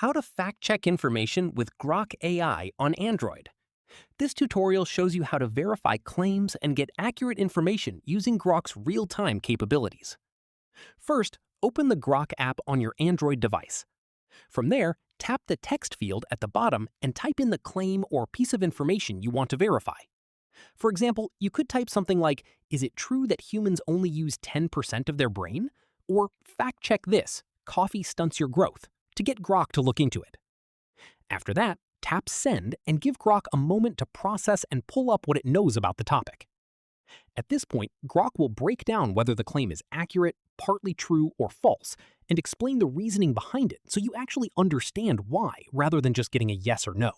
How to fact-check information with Grok AI on Android. This tutorial shows you how to verify claims and get accurate information using Grok's real-time capabilities. First, open the Grok app on your Android device. From there, tap the text field at the bottom and type in the claim or piece of information you want to verify. For example, you could type something like, "Is it true that humans only use 10% of their brain?" Or, "Fact check this, coffee stunts your growth," to get Grok to look into it. After that, tap Send and give Grok a moment to process and pull up what it knows about the topic. At this point, Grok will break down whether the claim is accurate, partly true, or false, and explain the reasoning behind it so you actually understand why, rather than just getting a yes or no.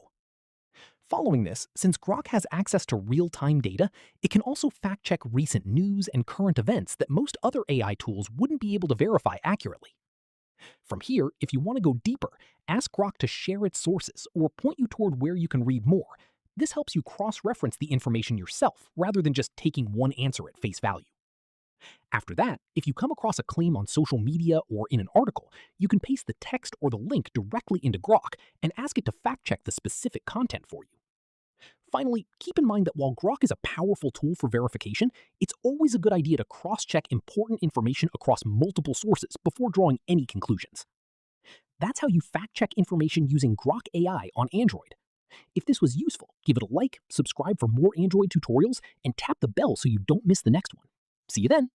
Following this, since Grok has access to real-time data, it can also fact-check recent news and current events that most other AI tools wouldn't be able to verify accurately. From here, if you want to go deeper, ask Grok to share its sources or point you toward where you can read more. This helps you cross-reference the information yourself rather than just taking one answer at face value. After that, if you come across a claim on social media or in an article, you can paste the text or the link directly into Grok and ask it to fact-check the specific content for you. Finally, keep in mind that while Grok is a powerful tool for verification, it's always a good idea to cross-check important information across multiple sources before drawing any conclusions. That's how you fact-check information using Grok AI on Android. If this was useful, give it a like, subscribe for more Android tutorials, and tap the bell so you don't miss the next one. See you then!